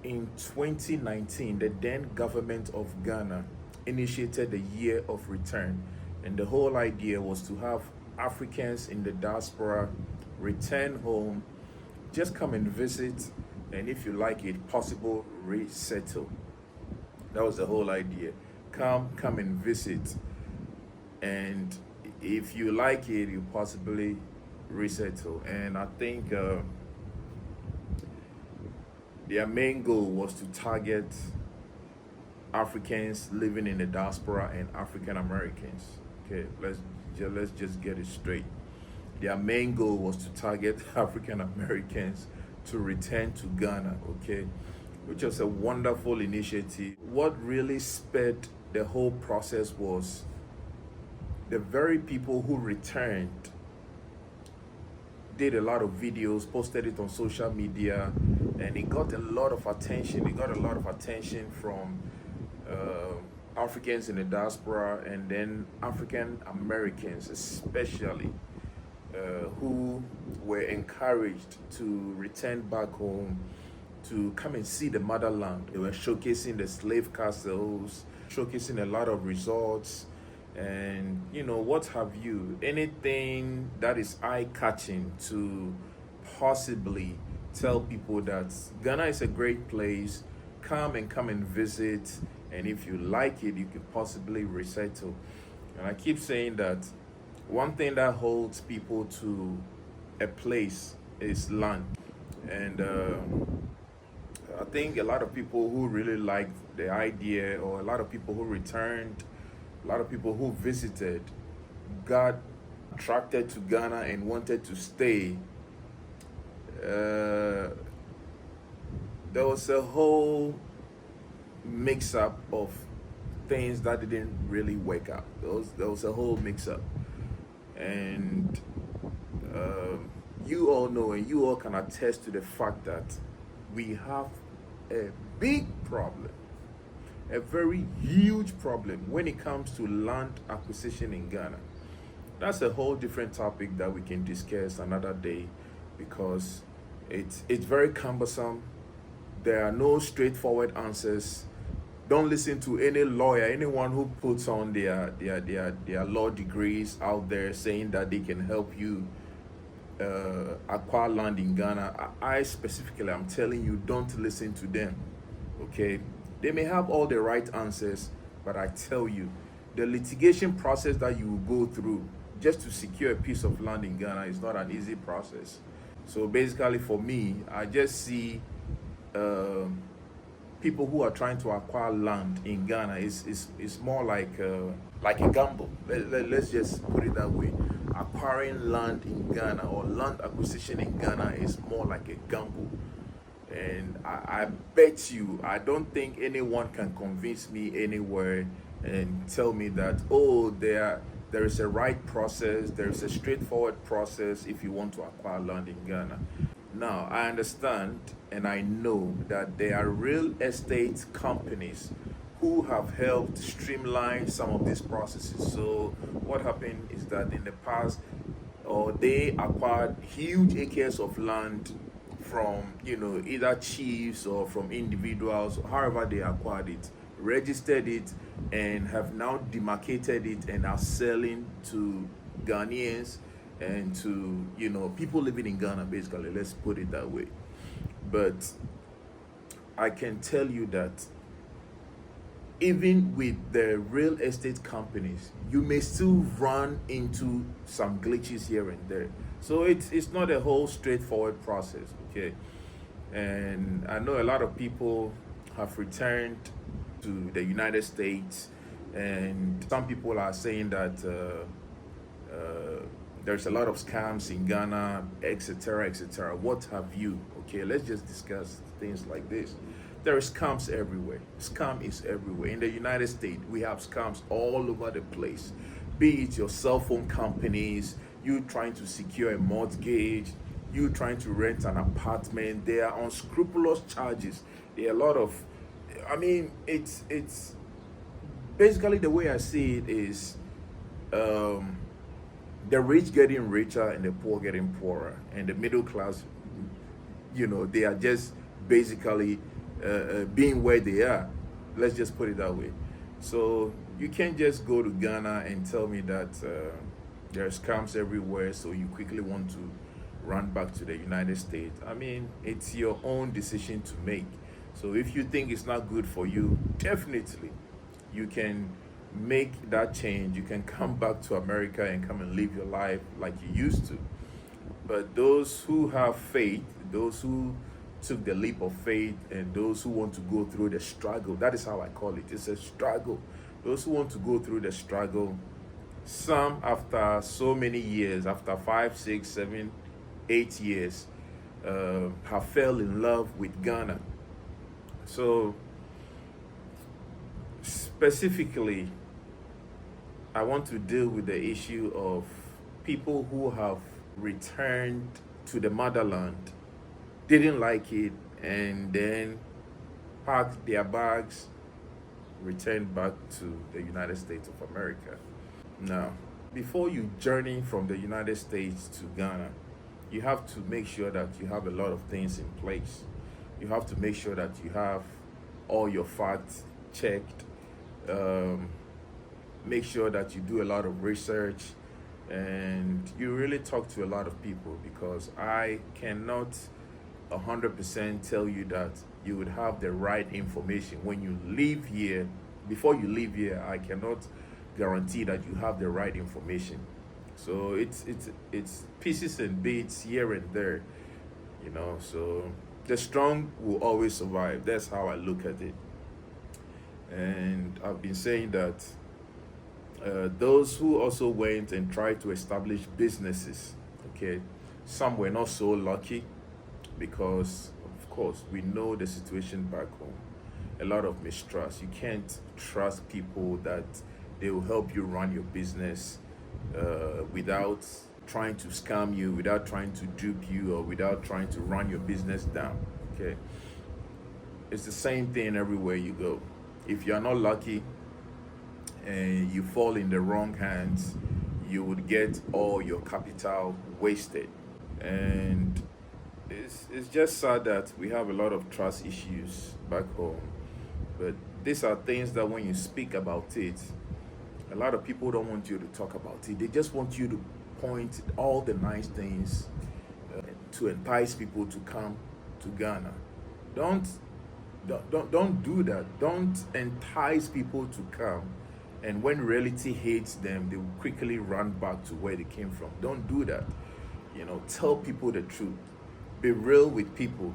in 2019, the then government of Ghana initiated the year of return. And the whole idea was to have Africans in the diaspora return home, just come and visit, and if you like it, possible resettle. That was the whole idea. Come and visit. And if you like it, you possibly resettle. And I think their main goal was to target Africans living in the diaspora and African Americans. Okay, let's just get it straight. Their main goal was to target African Americans to return to Ghana, okay, which was a wonderful initiative. What really sped the whole process was the very people who returned did a lot of videos, posted it on social media, and it got a lot of attention. It got a lot of attention from Africans in the diaspora, and then African Americans especially, who were encouraged to return back home to come and see the motherland. They were showcasing the slave castles, showcasing a lot of resorts, and what have you, anything that is eye-catching to possibly tell people that Ghana is a great place, come and visit, and if you like it, you could possibly resettle. And I keep saying that one thing that holds people to a place is land. And I think a lot of people who really liked the idea, or a lot of people who returned, a lot of people who visited, got attracted to Ghana and wanted to stay. There was a whole mix-up of things that didn't really work out. There was a whole mix-up. And you all know, and you all can attest to the fact that we have a big problem, a very huge problem when it comes to land acquisition in Ghana. That's a whole different topic that we can discuss another day, because it's very cumbersome. There are no straightforward answers. Don't listen to any lawyer, anyone who puts on their law degrees out there saying that they can help you acquire land in Ghana. I specifically, I'm telling you, don't listen to them, okay? They may have all the right answers, but I tell you, the litigation process that you will go through just to secure a piece of land in Ghana is not an easy process. So basically for me, I just see people who are trying to acquire land in Ghana is more like a gamble. Let's just put it that way. Acquiring land in Ghana, or land acquisition in Ghana, is more like a gamble. And I bet you, I don't think anyone can convince me anywhere and tell me that, oh, there is a right process, there is a straightforward process if you want to acquire land in Ghana. Now, I understand and I know that there are real estate companies who have helped streamline some of these processes. So what happened is that in the past, they acquired huge acres of land from either chiefs or from individuals, however they acquired it, registered it, and have now demarcated it and are selling to Ghanaians and to people living in Ghana, basically. Let's put it that way. But I can tell you that even with the real estate companies, you may still run into some glitches here and there. So it's not a whole straightforward process, okay? And I know a lot of people have returned to the United States, and some people are saying that there's a lot of scams in Ghana, etc., etc. What have you? Okay, let's just discuss things like this. There are scams everywhere. Scam is everywhere. In the United States, we have scams all over the place. Be it your cell phone companies, you trying to secure a mortgage, you trying to rent an apartment. There are unscrupulous charges. There are a lot of, it's basically, the way I see it is, the rich getting richer and the poor getting poorer, and the middle class, they are just basically being where they are. Let's just put it that way. So you can't just go to Ghana and tell me that there's scams everywhere, so you quickly want to run back to the United States. I mean, it's your own decision to make. So if you think it's not good for you, definitely you can make that change. You can come back to America and come and live your life like you used to. But those who have faith, those who took the leap of faith, and those who want to go through the struggle, that is how I call it. It's a struggle. Those who want to go through the struggle, some after so many years, after 5, 6, 7, 8 years, have fell in love with Ghana. So specifically, I want to deal with the issue of people who have returned to the motherland, didn't like it, and then packed their bags, returned back to the United States of America. Now, before you journey from the United States to Ghana, you have to make sure that you have a lot of things in place. You have to make sure that you have all your facts checked. Make sure that you do a lot of research and you really talk to a lot of people, because I cannot 100% tell you that you would have the right information when you leave here. Before you leave here, I cannot guarantee that you have the right information. So it's pieces and bits here and there, you know. So the strong will always survive. That's how I look at it. And I've been saying that those who also went and tried to establish businesses, okay, some were not so lucky, because of course we know the situation back home. A lot of mistrust. You can't trust people that they will help you run your business without trying to scam you, without trying to dupe you, or without trying to run your business down. Okay, it's the same thing everywhere you go. If you're not lucky and you fall in the wrong hands, you would get all your capital wasted. And it's just sad that we have a lot of trust issues back home. But these are things that when you speak about it, a lot of people don't want you to talk about it. They just want you to point all the nice things to entice people to come to Ghana. Don't don't do that. Don't entice people to come, and when reality hits them, they will quickly run back to where they came from. Don't do that. You know, tell people the truth. Be real with people.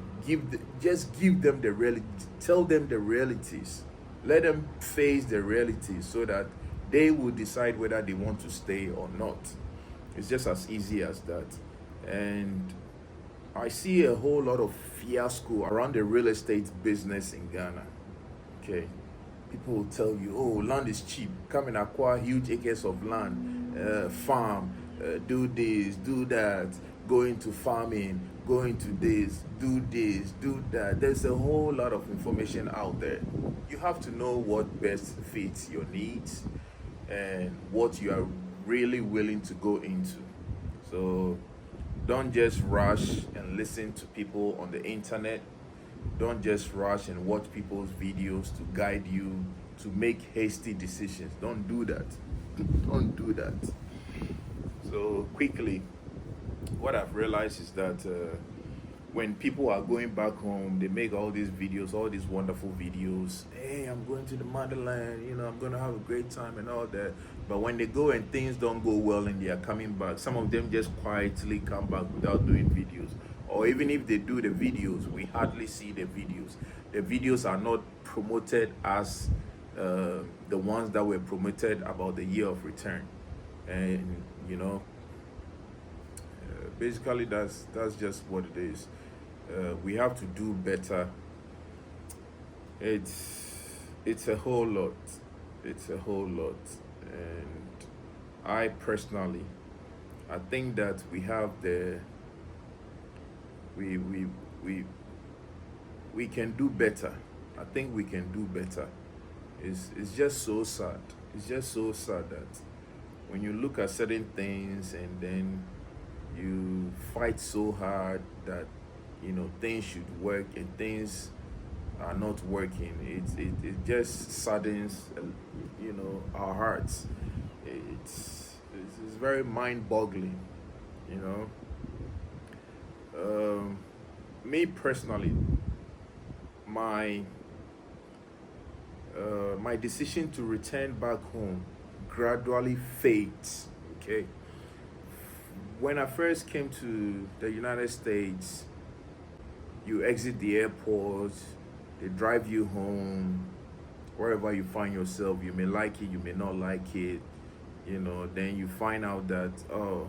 Just give them the reality. Tell them the realities. Let them face the realities so that they will decide whether they want to stay or not. It's just as easy as that. And I see a whole lot of fiasco around the real estate business in Ghana. Okay. People will tell you, oh, land is cheap. Come and acquire huge acres of land, farm, do this, do that, go into farming, go into this, do that. There's a whole lot of information out there. You have to know what best fits your needs and what you are really willing to go into. So don't just rush and listen to people on the internet. Don't just rush and watch people's videos to guide you to make hasty decisions. Don't do that. Don't do that. So quickly, what I've realized is that when people are going back home, they make all these videos, all these wonderful videos. Hey, I'm going to the motherland, you know, I'm going to have a great time and all that. But when they go and things don't go well and they are coming back, some of them just quietly come back without doing videos. Or even if they do the videos, we hardly see the videos. The videos are not promoted as the ones that were promoted about the year of return. And, you know, basically that's just what it is. We have to do better. It's a whole lot. It's a whole lot. And I personally, I think that we have we can do better. I think we can do better. It's just so sad. It's just so sad that when you look at certain things and then you fight so hard that, you know, things should work and things are not working, it just saddens, our hearts. It's very mind-boggling, you know. Me personally, my my decision to return back home gradually fades. Okay, when I first came to the United States, you exit the airport, they drive you home, wherever you find yourself. You may like it, you may not like it. Then you find out that, uh,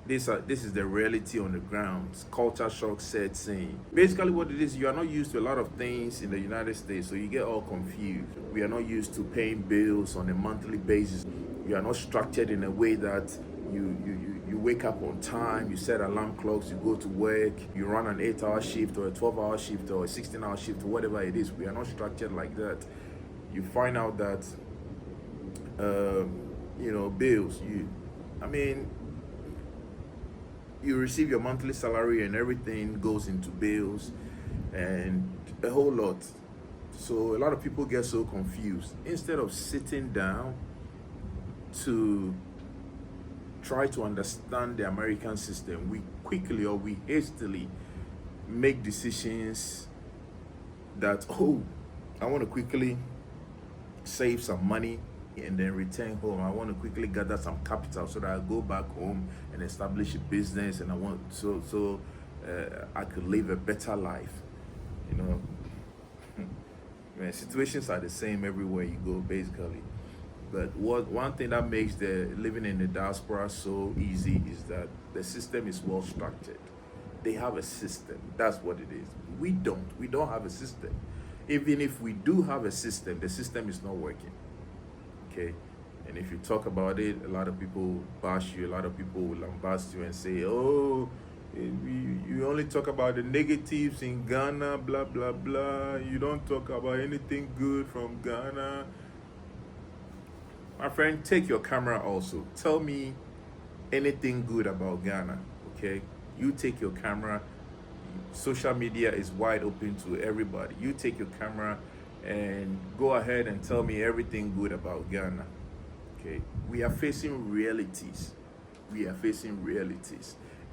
this is the reality on the ground. Culture shock sets in. Basically, what it is, you are not used to a lot of things in the United States, so you get all confused. We are not used to paying bills on a monthly basis. We are not structured in a way that you wake up on time, you set alarm clocks, you go to work, you run an 8-hour shift or a 12-hour shift or a 16-hour shift or whatever it is. We are not structured like that. You find out that, bills. I mean, you receive your monthly salary and everything goes into bills and a whole lot. So a lot of people get so confused. Instead of sitting down to try to understand the American system, we quickly or we hastily make decisions that, I want to quickly save some money and then return home. I want to quickly gather some capital so that I go back home and establish a business, and I want I could live a better life. Man, situations are the same everywhere you go, basically. But one thing that makes the living in the diaspora so easy is that the system is well structured. They have a system. That's what it is. We don't. We don't have a system. Even if we do have a system, the system is not working. Okay? And if you talk about it, a lot of people bash you, a lot of people will lambast you and say, oh, you only talk about the negatives in Ghana, blah, blah, blah. You don't talk about anything good from Ghana. My friend, take your camera also. Tell me anything good about Ghana, okay? You take your camera. Social media is wide open to everybody. You take your camera and go ahead and tell me everything good about Ghana, okay? We are facing realities.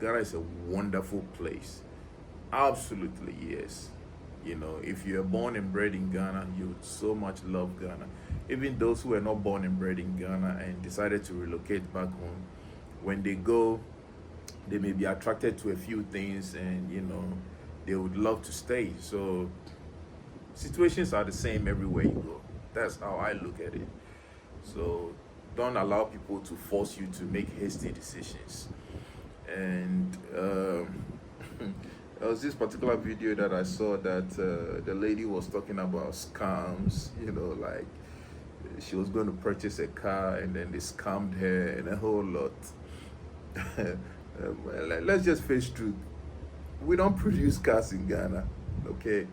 Ghana is a wonderful place. Absolutely, yes. If you're born and bred in Ghana, you would so much love Ghana. Even those who are not born and bred in Ghana and decided to relocate back home, when they go, they may be attracted to a few things and, they would love to stay. So situations are the same everywhere you go. That's how I look at it. So don't allow people to force you to make hasty decisions. And there was this particular video that I saw that the lady was talking about scams, like she was going to purchase a car and then they scammed her and a whole lot. Let's just face truth. We don't produce cars in Ghana, okay?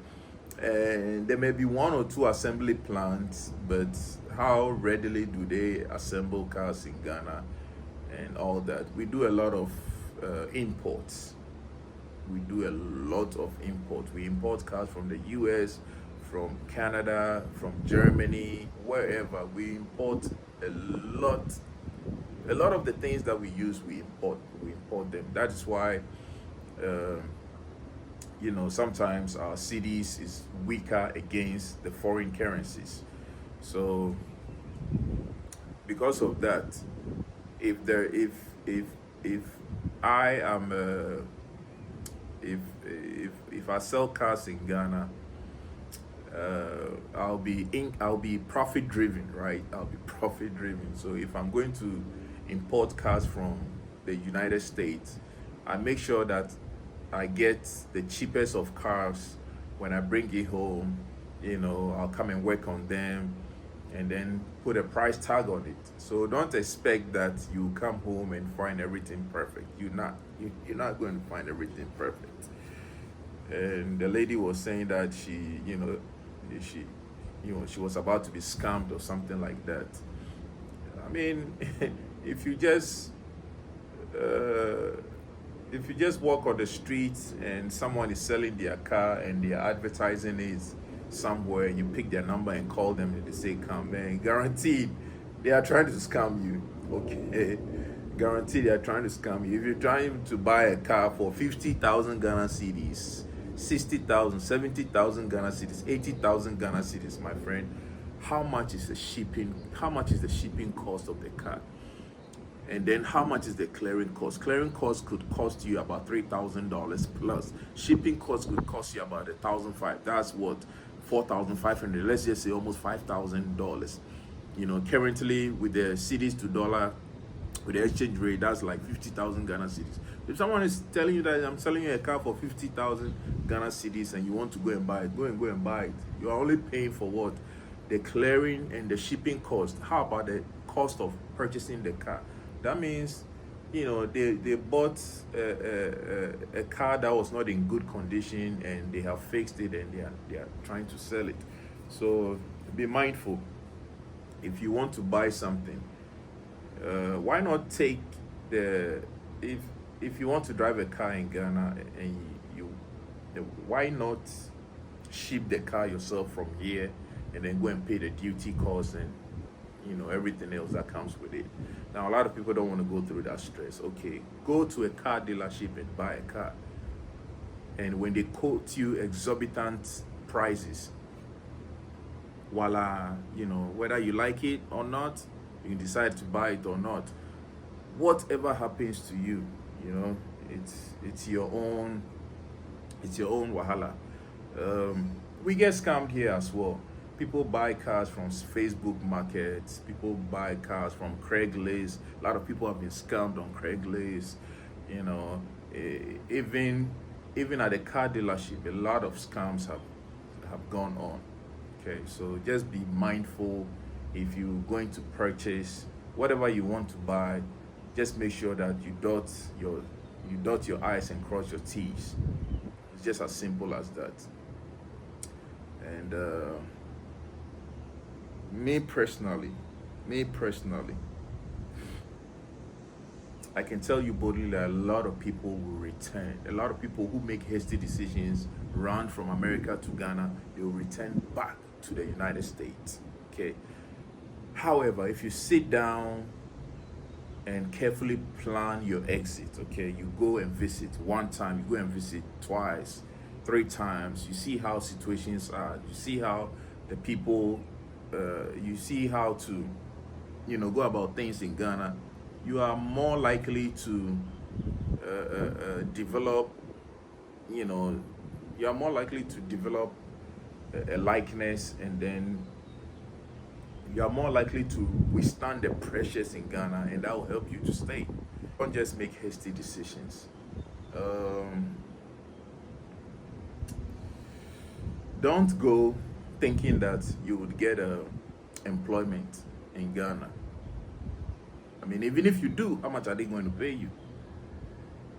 And there may be one or two assembly plants, but how readily do they assemble cars in Ghana and all that? We do a lot of imports. We do a lot of imports. We import cars from the US, from Canada, from Germany, wherever. We import a lot. A lot of the things that we use, we import them. That is why, sometimes our cedis is weaker against the foreign currencies. So, because of that, if I am if I sell cars in Ghana, I'll be profit driven, right? I'll be profit driven. So if I'm going to import cars from the United States, I make sure that I get the cheapest of cars. When I bring it home, I'll come and work on them and then put a price tag on it. So don't expect that you come home and find everything perfect. You're not going to find everything perfect. And the lady was saying that she was about to be scammed or something like that. I mean, if you just if you just walk on the streets and someone is selling their car and their advertising is somewhere, you pick their number and call them and they say come, man, guaranteed they are trying to scam you. Okay. Guaranteed they are trying to scam you. If you're trying to buy a car for 50,000 Ghana cedis, 60,000, 70,000 Ghana cedis, 80,000 Ghana cedis, my friend, how much is the shipping? How much is the shipping cost of the car? And then how much is the clearing cost? Clearing cost could cost you about $3,000 plus. Shipping cost could cost you about $1,500. That's what, 4,500. Let's just say almost $5,000. You know, currently with the cedis to dollar, with the exchange rate, that's like 50,000 Ghana cedis. If someone is telling you that I'm selling you a car for 50,000 Ghana cedis and you want to go and buy it, go and buy it. You're only paying for what? The clearing and the shipping cost. How about the cost of purchasing the car? That means, you know, they bought a car that was not in good condition and they have fixed it and they are trying to sell it. So be mindful. If you want to buy something, why not take if you want to drive a car in Ghana and why not ship the car yourself from here and then go and pay the duty cost and, you know, everything else that comes with it. Now, a lot of people don't want to go through that stress. Okay, go to a car dealership and buy a car. And when they quote you exorbitant prices, voila, you know, whether you like it or not, you can decide to buy it or not. Whatever happens to you, you know, it's your own wahala. We get scammed here as well. People buy cars from Facebook markets. People buy cars from Craigslist. A lot of people have been scammed on Craigslist. You know, even at the car dealership, a lot of scams have gone on. Okay, so just be mindful if you're going to purchase whatever you want to buy. Just make sure that you dot your I's and cross your T's. It's just as simple as that. And me personally, I can tell you boldly that a lot of people will return. A lot of people who make hasty decisions, run from America to Ghana, they will return back to the United States. Okay. However, if you sit down and carefully plan your exit, okay, you go and visit one time, you go and visit twice, 3 times, you see how situations are, you see how the people, you see how to, you know, go about things in Ghana, you are more likely to develop, you know, you are more likely to develop a likeness, and then you are more likely to withstand the pressures in Ghana, and that will help you to stay. Don't just make hasty decisions. Don't go thinking that you would get employment in Ghana. I mean, even if you do, how much are they going to pay you?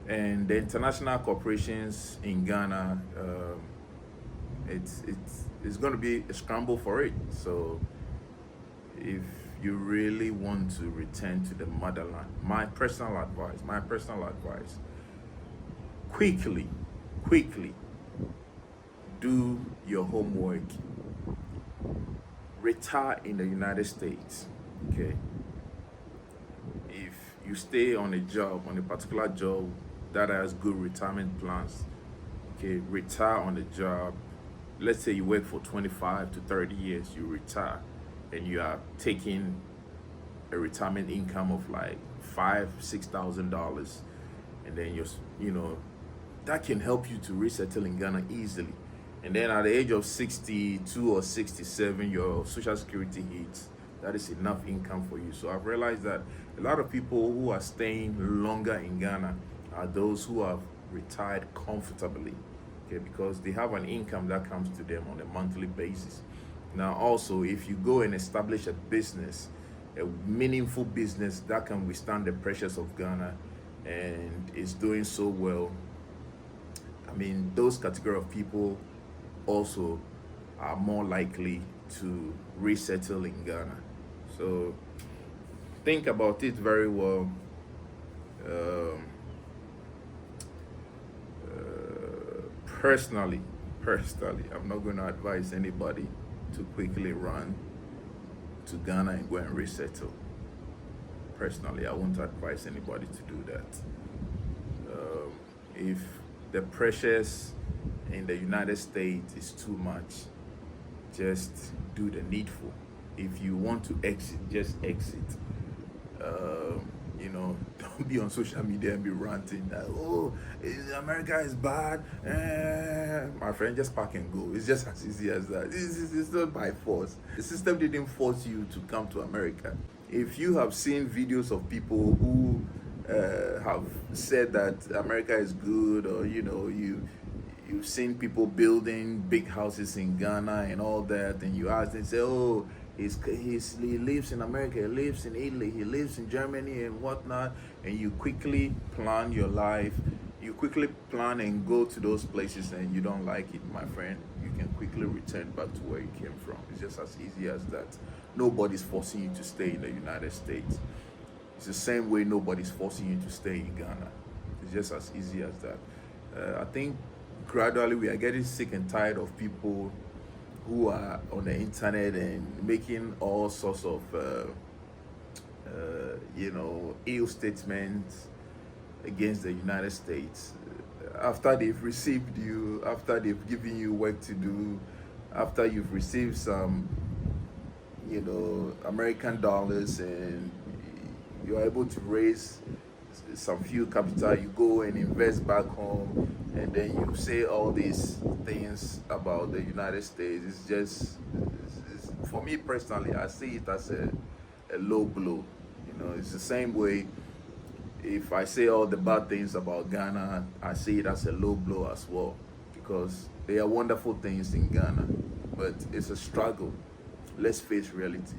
And the international corporations in Ghana, it's going to be a scramble for it. So if you really want to return to the motherland, my personal advice, quickly do your homework. Retire in the United States, okay? If you stay on a particular job that has good retirement plans, okay, retire on the job. Let's say you work for 25 to 30 years, you retire, and you are taking a retirement income of like $5,000-$6,000, and then you know, that can help you to resettle in Ghana easily. And then at the age of 62 or 67, your social security hits. That is enough income for you. So I've realized that a lot of people who are staying longer in Ghana are those who have retired comfortably, okay, because they have an income that comes to them on a monthly basis. Now, also, if you go and establish a business, a meaningful business that can withstand the pressures of Ghana and is doing so well, I mean, those category of people also are more likely to resettle in Ghana. So think about it very well. Personally, I'm not going to advise anybody to quickly run to Ghana and go and resettle. Personally, I won't advise anybody to do that. If the pressures in the United States is too much, just do the needful. If you want to exit, just exit. You know, don't be on social media and be ranting that, oh, America is bad. My friend, just pack and go. It's just as easy as that. It's not by force. The system didn't force you to come to America. If you have seen videos of people who have said that America is good, or you know, you've seen people building big houses in Ghana and all that, and you ask them, say, oh, he lives in America, he lives in Italy, he lives in Germany and whatnot, and you quickly plan your life, you quickly plan and go to those places, and you don't like it, my friend, you can quickly return back to where you came from. It's just as easy as that. Nobody's forcing you to stay in the United States. It's the same way nobody's forcing you to stay in Ghana. It's just as easy as that. I think gradually we are getting sick and tired of people who are on the internet and making all sorts of you know, ill statements against the United States after they've received you, after they've given you work to do, after you've received some, you know, American dollars, and you're able to raise some few capital, you go and invest back home, and then you say all these things about the United States. It's just, for me personally, I see it as a low blow. You know, it's the same way if I say all the bad things about Ghana, I see it as a low blow as well, because there are wonderful things in Ghana, but it's a struggle. Let's face reality.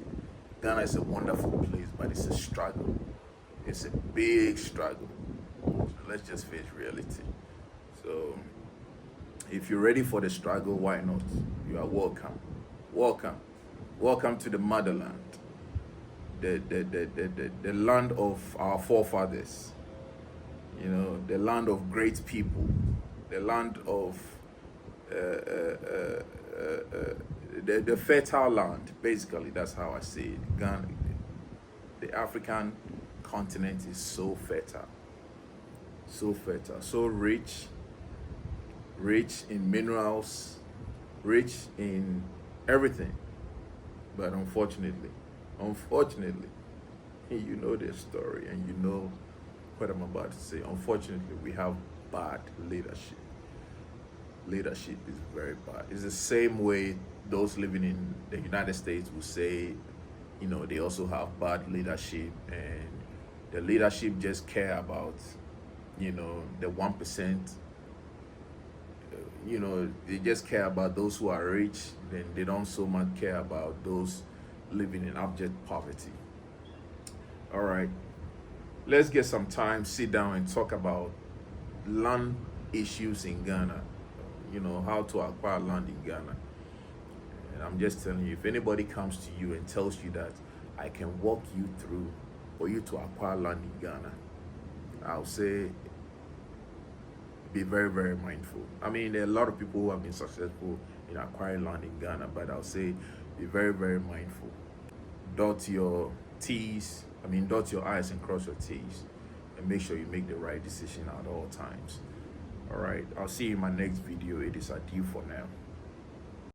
Ghana is a wonderful place, but it's a struggle. It's a big struggle. So let's just face reality. So if you're ready for the struggle, why not? You are welcome. Welcome. Welcome to the motherland. The land of our forefathers. You know, the land of great people. The land of the fertile land. Basically, that's how I see it. Ghana, the African continent is so fertile, so rich in minerals, rich in everything. But unfortunately, you know the story and you know what I'm about to say. Unfortunately, we have bad leadership. Leadership is very bad. It's the same way those living in the United States will say, you know, they also have bad leadership, and the leadership just care about, you know, the 1%. You know, they just care about those who are rich, then they don't so much care about those living in abject poverty. All right, let's get some time, sit down and talk about land issues in Ghana. You know, how to acquire land in Ghana. And I'm just telling you, if anybody comes to you and tells you that I can walk you through for you to acquire land in Ghana, I'll say be very, very mindful. I mean, there are a lot of people who have been successful in acquiring land in Ghana, but I'll say be very, very mindful. Dot your T's, dot your I's and cross your T's, and make sure you make the right decision at all times. All right, I'll see you in my next video. It is adieu for now.